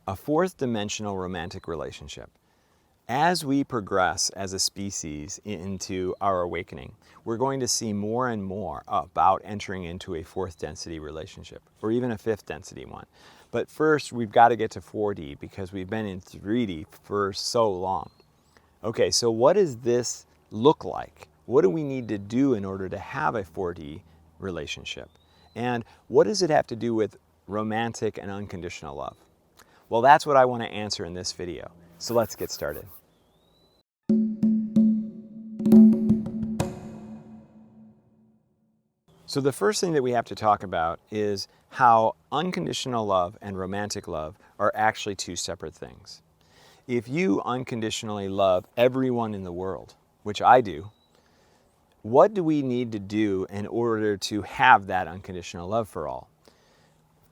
a fourth dimensional romantic relationship. As we progress as a species into our awakening, we're going to see more and more about entering into a fourth density relationship, or even a fifth density one. But first, we've got to get to 4D because we've been in 3D for so long. Okay, so what does this look like? What do we need to do in order to have a 4D relationship? And what does it have to do with romantic and unconditional love? Well, that's what I want to answer in this video. So let's get started. So the first thing that we have to talk about is how unconditional love and romantic love are actually two separate things. If you unconditionally love everyone in the world, which I do, what do we need to do in order to have that unconditional love for all?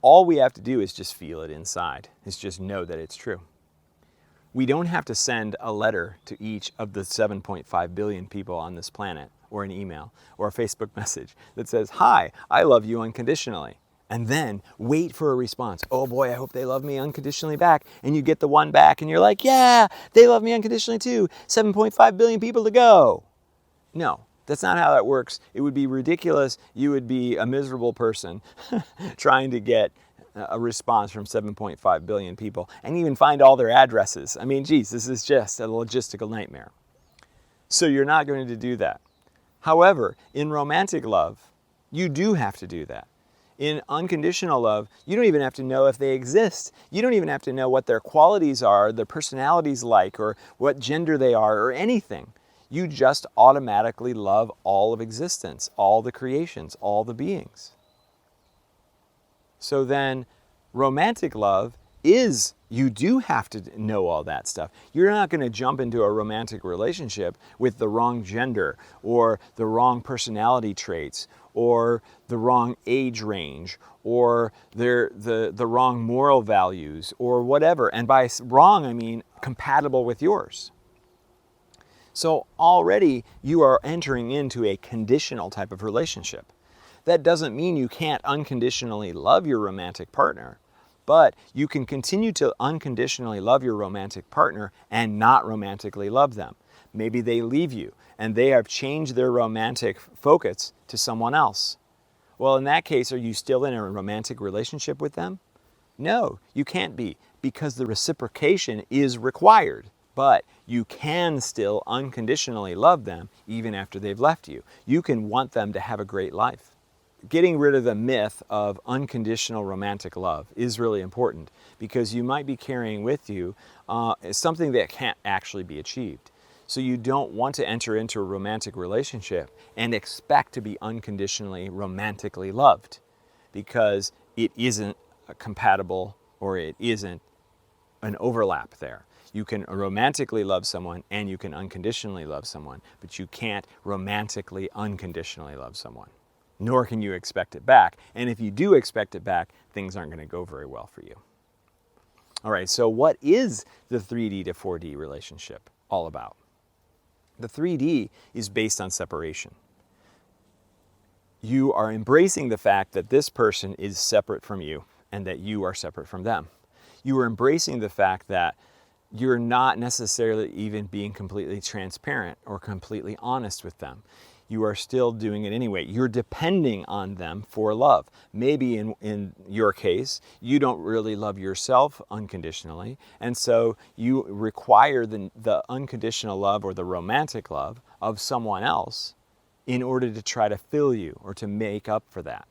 All we have to do is just feel it inside, is just know that it's true. We don't have to send a letter to each of the 7.5 billion people on this planet, or an email, or a Facebook message that says, "Hi, I love you unconditionally." And then wait for a response. Oh boy, I hope they love me unconditionally back. And you get the one back and you're like, yeah, they love me unconditionally too. 7.5 billion people to go. No, that's not how that works. It would be ridiculous. You would be a miserable person trying to get a response from 7.5 billion people and even find all their addresses. I mean, geez, this is just a logistical nightmare. So you're not going to do that. However, in romantic love, you do have to do that. In unconditional love, you don't even have to know if they exist. You don't even have to know what their qualities are, their personalities like, or what gender they are, or anything. You just automatically love all of existence, all the creations, all the beings. So then, romantic love is, you do have to know all that stuff. You're not going to jump into a romantic relationship with the wrong gender, or the wrong personality traits, or the wrong age range, or the wrong moral values, or whatever. And by wrong, I mean compatible with yours. So already you are entering into a conditional type of relationship. That doesn't mean you can't unconditionally love your romantic partner, but you can continue to unconditionally love your romantic partner and not romantically love them. Maybe they leave you and they have changed their romantic focus to someone else. Well, in that case, are you still in a romantic relationship with them? No, you can't be, because the reciprocation is required. But you can still unconditionally love them even after they've left you. You can want them to have a great life. Getting rid of the myth of unconditional romantic love is really important, because you might be carrying with you something that can't actually be achieved. So you don't want to enter into a romantic relationship and expect to be unconditionally romantically loved, because it isn't compatible, or it isn't an overlap there. You can romantically love someone and you can unconditionally love someone, but you can't romantically unconditionally love someone. Nor can you expect it back. And if you do expect it back, things aren't going to go very well for you. All right, so what is the 3D to 4D relationship all about? The 3D is based on separation. You are embracing the fact that this person is separate from you and that you are separate from them. You are embracing the fact that you're not necessarily even being completely transparent or completely honest with them. You are still doing it anyway. You're depending on them for love. Maybe in your case, you don't really love yourself unconditionally, and so you require the unconditional love or the romantic love of someone else in order to try to fill you or to make up for that.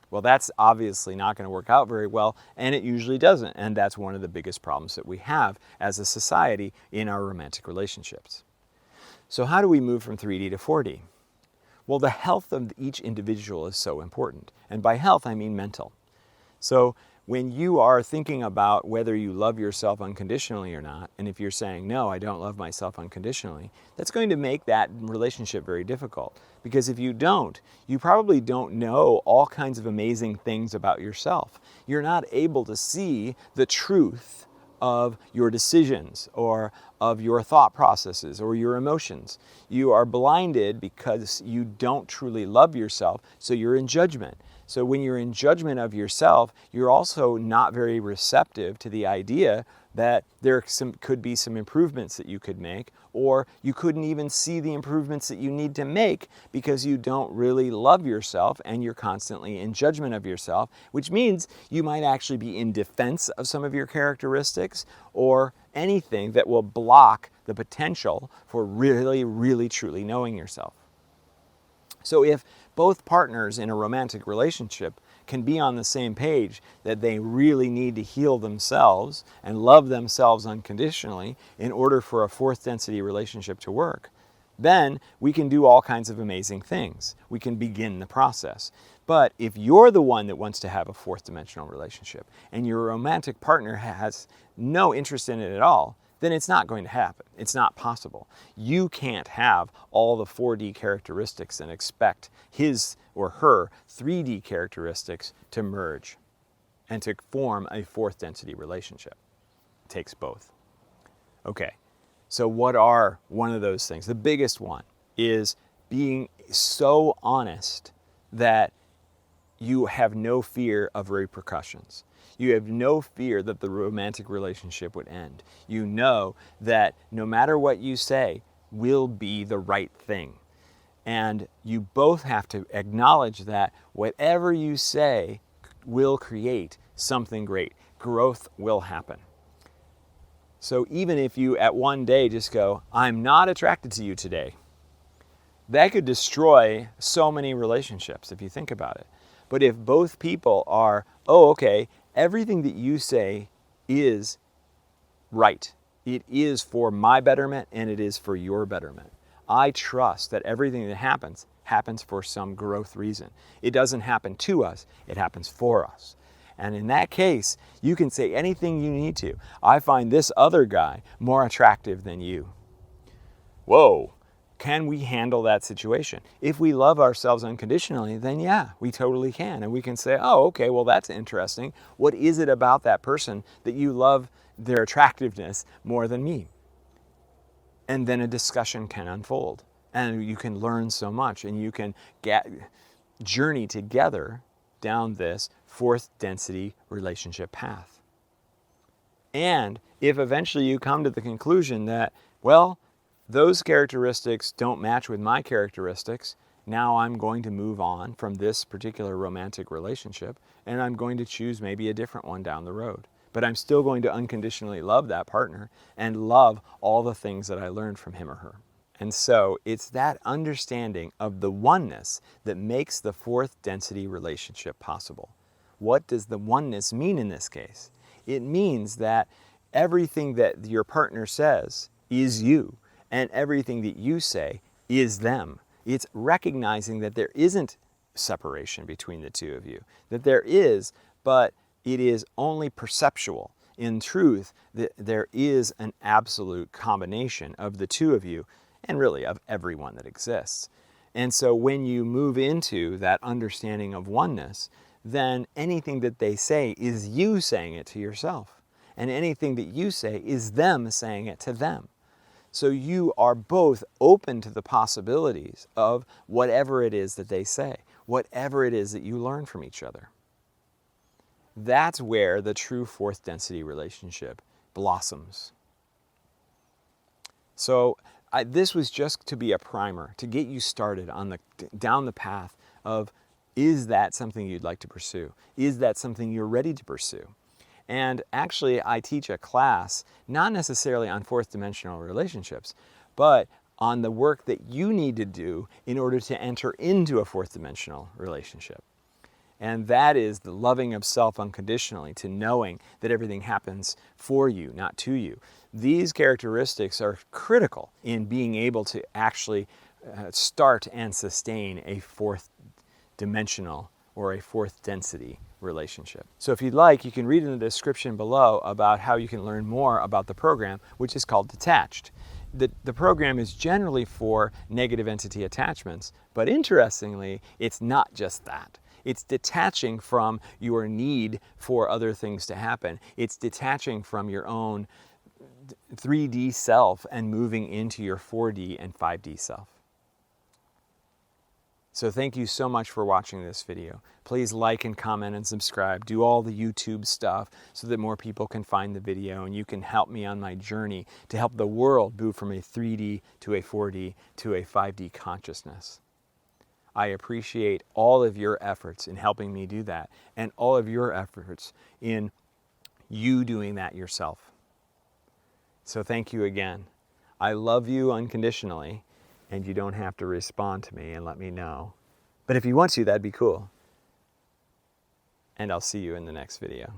Well, that's obviously not going to work out very well, and it usually doesn't, and that's one of the biggest problems that we have as a society in our romantic relationships. So how do we move from 3D to 4D? Well, the health of each individual is so important. And by health, I mean mental. So when you are thinking about whether you love yourself unconditionally or not, and if you're saying, no, I don't love myself unconditionally, that's going to make that relationship very difficult. Because if you don't, you probably don't know all kinds of amazing things about yourself. You're not able to see the truth of your decisions or of your thought processes or your emotions. You are blinded because you don't truly love yourself, so you're in judgment. So when you're in judgment of yourself, you're also not very receptive to the idea that there could be some improvements that you could make, or you couldn't even see the improvements that you need to make because you don't really love yourself and you're constantly in judgment of yourself, which means you might actually be in defense of some of your characteristics or anything that will block the potential for really, really, truly knowing yourself. So if both partners in a romantic relationship can be on the same page that they really need to heal themselves and love themselves unconditionally in order for a fourth density relationship to work, then we can do all kinds of amazing things. We can begin the process. But if you're the one that wants to have a fourth dimensional relationship and your romantic partner has no interest in it at all, then it's not going to happen. It's not possible. You can't have all the 4D characteristics and expect his or her 3D characteristics to merge and to form a fourth density relationship. It takes both. Okay, so what are one of those things? The biggest one is being so honest that you have no fear of repercussions. You have no fear that the romantic relationship would end. You know that no matter what you say will be the right thing. And you both have to acknowledge that whatever you say will create something great. Growth will happen. So even if you at one day just go, I'm not attracted to you today, that could destroy so many relationships if you think about it. But if both people are, oh, okay, everything that you say is right. It is for my betterment and it is for your betterment. I trust that everything that happens for some growth reason. It doesn't happen to us, it happens for us. And in that case, you can say anything you need to. I find this other guy more attractive than you. Whoa. Can we handle that situation? If we love ourselves unconditionally, then yeah, we totally can. And we can say, oh, okay, well, that's interesting. What is it about that person that you love their attractiveness more than me? And then a discussion can unfold. And you can learn so much. And you can journey together down this fourth density relationship path. And if eventually you come to the conclusion that, well, those characteristics don't match with my characteristics, now I'm going to move on from this particular romantic relationship and I'm going to choose maybe a different one down the road. But I'm still going to unconditionally love that partner and love all the things that I learned from him or her. And so it's that understanding of the oneness that makes the fourth density relationship possible. What does the oneness mean in this case? It means that everything that your partner says is you. And everything that you say is them. It's recognizing that there isn't separation between the two of you. That there is, but it is only perceptual. In truth, there is an absolute combination of the two of you, and really of everyone that exists. And so when you move into that understanding of oneness, then anything that they say is you saying it to yourself. And anything that you say is them saying it to them. So you are both open to the possibilities of whatever it is that they say, whatever it is that you learn from each other. That's where the true fourth density relationship blossoms. So this was just to be a primer, to get you started on down the path of, is that something you'd like to pursue? Is that something you're ready to pursue? And actually, I teach a class, not necessarily on fourth dimensional relationships, but on the work that you need to do in order to enter into a fourth dimensional relationship. And that is the loving of self unconditionally, to knowing that everything happens for you, not to you. These characteristics are critical in being able to actually start and sustain a fourth dimensional or a fourth density relationship. So if you'd like, you can read in the description below about how you can learn more about the program, which is called Detached. The program is generally for negative entity attachments, but interestingly, it's not just that. It's detaching from your need for other things to happen. It's detaching from your own 3D self and moving into your 4D and 5D self. So thank you so much for watching this video. Please like and comment and subscribe. Do all the YouTube stuff so that more people can find the video and you can help me on my journey to help the world move from a 3D to a 4D to a 5D consciousness. I appreciate all of your efforts in helping me do that and all of your efforts in you doing that yourself. So thank you again. I love you unconditionally, and you don't have to respond to me and let me know. But if you want to, that'd be cool. And I'll see you in the next video.